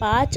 5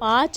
5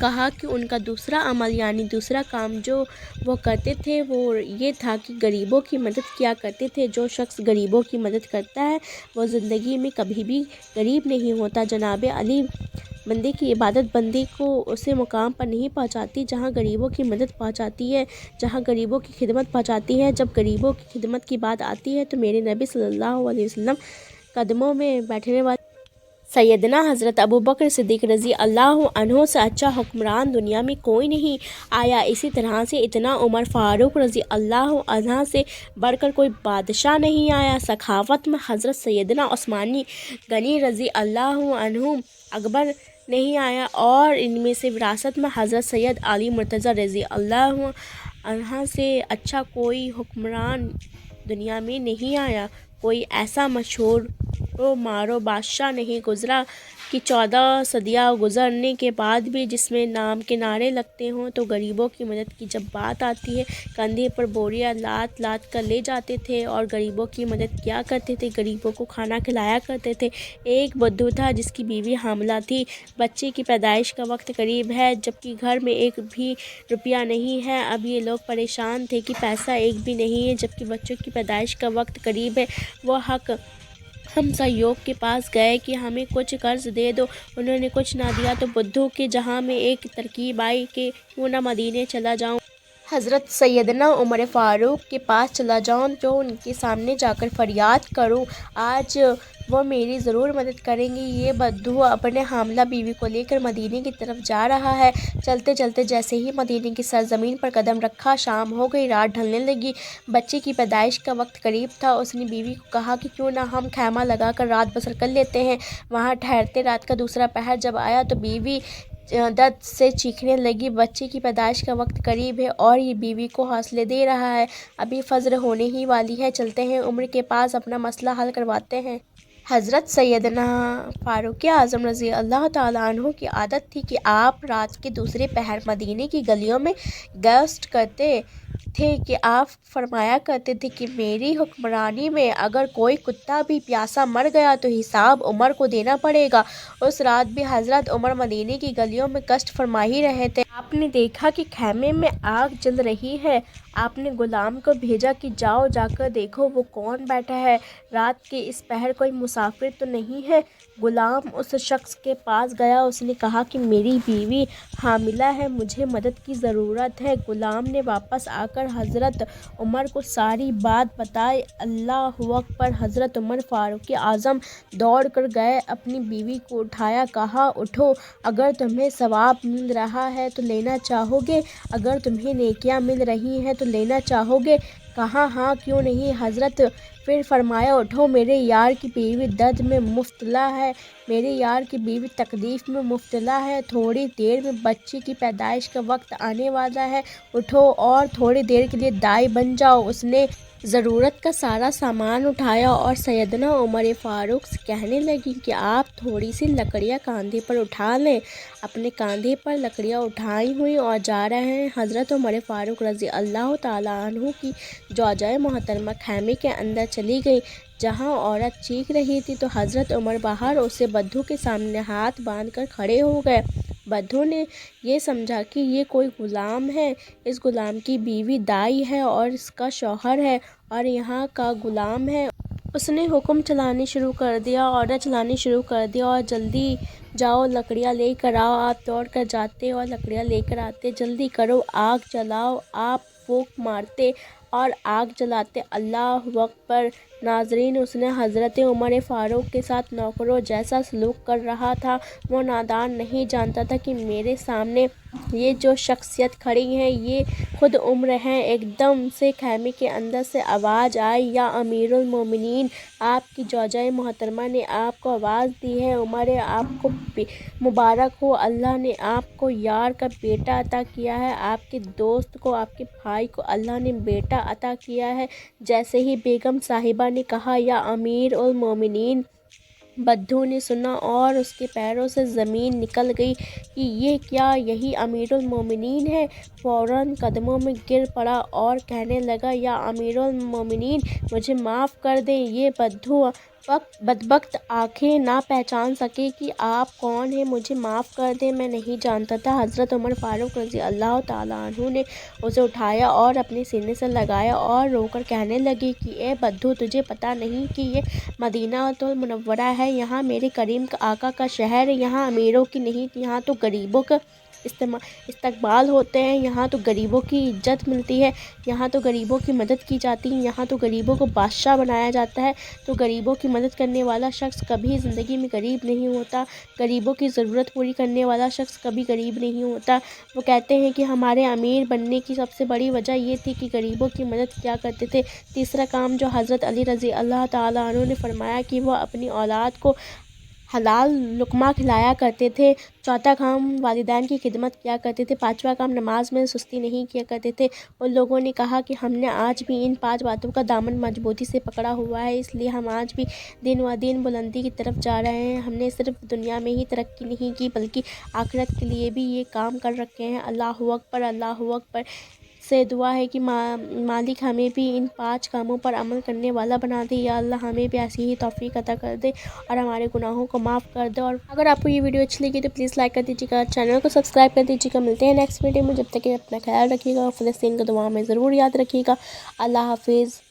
کہا کہ ان کا دوسرا عمل یعنی دوسرا کام جو وہ کرتے تھے وہ یہ تھا کہ غریبوں کی مدد کیا کرتے تھے۔ جو شخص غریبوں کی مدد کرتا ہے وہ زندگی میں کبھی بھی غریب نہیں ہوتا۔ جناب علی بندے کی عبادت بندے کو اسے مقام پر نہیں پہنچاتی جہاں غریبوں کی مدد پہنچاتی ہے، جہاں غریبوں کی خدمت پہنچاتی ہے۔ جب غریبوں کی خدمت کی بات آتی ہے تو میرے نبی صلی اللہ علیہ وسلم قدموں میں بیٹھنے والے سیدنا حضرت ابوبکر صدیق رضی اللہ عنہ سے اچھا حکمران دنیا میں کوئی نہیں آیا۔ اسی طرح سے اتنا عمر فاروق رضی اللہ عنہ سے بڑھ کر کوئی بادشاہ نہیں آیا۔ سخاوت میں حضرت سیدنا عثمان غنی رضی اللہ عنہ اکبر نہیں آیا، اور ان میں سے وراثت میں حضرت سید علی مرتضیٰ رضی اللہ عنہ سے اچھا کوئی حکمران دنیا میں نہیں آیا۔ کوئی ایسا مشہور و معروف بادشاہ نہیں گزرا کہ 14 صدیاں گزرنے کے بعد بھی جس میں نام کے نعرے لگتے ہوں۔ تو غریبوں کی مدد کی جب بات آتی ہے، کندھے پر بوریاں لاد لاد کر لے جاتے تھے اور غریبوں کی مدد کیا کرتے تھے، غریبوں کو کھانا کھلایا کرتے تھے۔ ایک بدھو تھا جس کی بیوی حاملہ تھی، بچے کی پیدائش کا وقت قریب ہے جبکہ گھر میں ایک بھی روپیہ نہیں ہے۔ اب یہ لوگ پریشان تھے کہ پیسہ ایک بھی نہیں ہے جبکہ بچوں کی پیدائش کا وقت قریب ہے۔ وہ حق ہمسایوں کے پاس گئے کہ ہمیں کچھ قرض دے دو، انہوں نے کچھ نہ دیا تو بدھو کے ذہن میں ایک ترکیب آئی کہ کیوں نہ مدینے چلا جاؤں، حضرت سیدنا عمر فاروق کے پاس چلا جاؤں تو ان کے سامنے جا کر فریاد کروں، آج وہ میری ضرور مدد کریں گے۔ یہ بدھو اپنے حاملہ بیوی کو لے کر مدینے کی طرف جا رہا ہے۔ چلتے چلتے جیسے ہی مدینے کی سرزمین پر قدم رکھا شام ہو گئی، رات ڈھلنے لگی، بچے کی پیدائش کا وقت قریب تھا۔ اس نے بیوی کو کہا کہ کیوں نہ ہم خیمہ لگا کر رات بسر کر لیتے ہیں۔ وہاں ٹھہرتے رات کا دوسرا پہر جب آیا تو بیوی درد سے چیخنے لگی، بچے کی پیدائش کا وقت قریب ہے اور یہ بیوی کو حوصلے دے رہا ہے، ابھی فجر ہونے ہی والی ہے، چلتے ہیں عمر کے پاس اپنا مسئلہ حل کرواتے ہیں۔ حضرت سیدنا فاروق اعظم رضی اللہ تعالیٰ عنہ کی عادت تھی کہ آپ رات کے دوسرے پہر مدینے کی گلیوں میں گشت کرتے تھے کہ آپ فرمایا کرتے تھے کہ میری حکمرانی میں اگر کوئی کتا بھی پیاسا مر گیا تو حساب عمر کو دینا پڑے گا۔ اس رات بھی حضرت عمر مدینے کی گلیوں میں گشت فرما ہی رہے تھے۔ آپ نے دیکھا کہ خیمے میں آگ جل رہی ہے۔ آپ نے غلام کو بھیجا کہ جاؤ جا کر دیکھو وہ کون بیٹھا ہے، رات کے اس پہر کوئی مسافر تو نہیں ہے۔ غلام اس شخص کے پاس گیا، اس نے کہا کہ میری بیوی حاملہ ہے، مجھے مدد کی ضرورت ہے۔ غلام نے واپس آ کر حضرت عمر کو ساری بات بتائی۔ اللہ اکبر! حضرت عمر فاروق اعظم دوڑ کر گئے، اپنی بیوی کو اٹھایا، کہا اٹھو، اگر تمہیں ثواب مل رہا ہے تو لینا چاہو گے، اگر تمہیں نیکیاں مل رہی ہیں تو لینا چاہو گے؟ کہا ہاں کیوں نہیں حضرت۔ پھر فرمایا اٹھو، میرے یار کی بیوی درد میں مبتلا ہے، میرے یار کی بیوی تکلیف میں مبتلا ہے، تھوڑی دیر میں بچے کی پیدائش کا وقت آنے والا ہے، اٹھو اور تھوڑی دیر کے لیے دائی بن جاؤ۔ اس نے ضرورت کا سارا سامان اٹھایا اور سیدنا عمر فاروق سے کہنے لگی کہ آپ تھوڑی سی لکڑیاں کاندھے پر اٹھا لیں۔ اپنے کاندھے پر لکڑیاں اٹھائی ہوئی اور جا رہے ہیں۔ حضرت عمر فاروق رضی اللہ تعالیٰ عنہ کی زوجہ محترمہ خیمے کے اندر چلی گئی جہاں عورت چیخ رہی تھی تو حضرت عمر باہر اسے بدھو کے سامنے ہاتھ باندھ کر کھڑے ہو گئے۔ بدھو نے یہ سمجھا کہ یہ کوئی غلام ہے، اس غلام کی بیوی دائی ہے اور اس کا شوہر ہے اور یہاں کا غلام ہے۔ اس نے حکم چلانے شروع کر دیا، آرڈر چلانے شروع کر دیا اور جلدی جاؤ لکڑیاں لے کر آؤ۔ آپ دوڑ کر جاتے اور لکڑیاں لے کر آتے، جلدی کرو آگ جلاؤ۔ آپ پھونک مارتے اور آگ جلاتے۔ اللہ اکبر! ناظرین، اس نے حضرت عمر فاروق کے ساتھ نوکروں جیسا سلوک کر رہا تھا۔ وہ نادان نہیں جانتا تھا کہ میرے سامنے یہ جو شخصیت کھڑی ہے یہ خود عمر ہیں۔ ایک دم سے خیمے کے اندر سے آواز آئی، یا امیر المومنین! آپ کی زوجہ محترمہ نے آپ کو آواز دی ہے۔ عمر آپ کو مبارک ہو، اللہ نے آپ کو یار کا بیٹا عطا کیا ہے، آپ کے دوست کو، آپ کے بھائی کو اللہ نے بیٹا عطا کیا ہے۔ جیسے ہی بیگم صاحبہ نے کہا یا امیر المومنین، بدھو نے سنا اور اس کے پیروں سے زمین نکل گئی کہ یہ کیا، یہی امیر المومنین ہے۔ فوراً قدموں میں گر پڑا اور کہنے لگا، یا امیر المومنین! مجھے معاف کر دیں، یہ بدھو بدبخت آنکھیں نہ پہچان سکے کہ آپ کون ہیں، مجھے معاف کر دیں، میں نہیں جانتا تھا۔ حضرت عمر فاروق رضی اللہ تعالیٰ عنہ نے اسے اٹھایا اور اپنے سینے سے لگایا اور رو کر کہنے لگے کہ اے بدھو، تجھے پتہ نہیں کہ یہ مدینہ المنورہ ہے، یہاں میرے کریم آقا کا شہر ہے، یہاں امیروں کی نہیں، یہاں تو غریبوں کا استقبال ہوتے ہیں، یہاں تو غریبوں کی عزت ملتی ہے، یہاں تو غریبوں کی مدد کی جاتی ہے، یہاں تو غریبوں کو بادشاہ بنایا جاتا ہے۔ تو غریبوں کی مدد کرنے والا شخص کبھی زندگی میں غریب نہیں ہوتا، غریبوں کی ضرورت پوری کرنے والا شخص کبھی غریب نہیں ہوتا۔ وہ کہتے ہیں کہ ہمارے امیر بننے کی سب سے بڑی وجہ یہ تھی کہ غریبوں کی مدد کیا کرتے تھے۔ تیسرا کام جو حضرت علی رضی اللہ تعالیٰ عنہ نے فرمایا کہ وہ اپنی اولاد کو حلال لقمہ کھلایا کرتے تھے۔ چوتھا کام والدین کی خدمت کیا کرتے تھے۔ پانچواں کام نماز میں سستی نہیں کیا کرتے تھے۔ ان لوگوں نے کہا کہ ہم نے آج بھی ان 5 باتوں کا دامن مضبوطی سے پکڑا ہوا ہے، اس لیے ہم آج بھی دن و دن بلندی کی طرف جا رہے ہیں۔ ہم نے صرف دنیا میں ہی ترقی نہیں کی بلکہ آخرت کے لیے بھی یہ کام کر رکھے ہیں۔ اللہ اکبر، اللہ اکبر۔ سے دعا ہے کہ مالک ہمیں بھی ان 5 کاموں پر عمل کرنے والا بنا دے۔ یا اللہ ہمیں بھی ایسی ہی توفیق عطا کر دے اور ہمارے گناہوں کو معاف کر دے۔ اور اگر آپ کو یہ ویڈیو اچھی لگی تو پلیز لائک کر دیجیے گا، چینل کو سبسکرائب کر دیجیے گا۔ ملتے ہیں نیکسٹ ویڈیو میں، جب تک کہ اپنا خیال رکھیے گا، فلسطین کو دعا میں ضرور یاد رکھیے گا۔ اللہ حافظ۔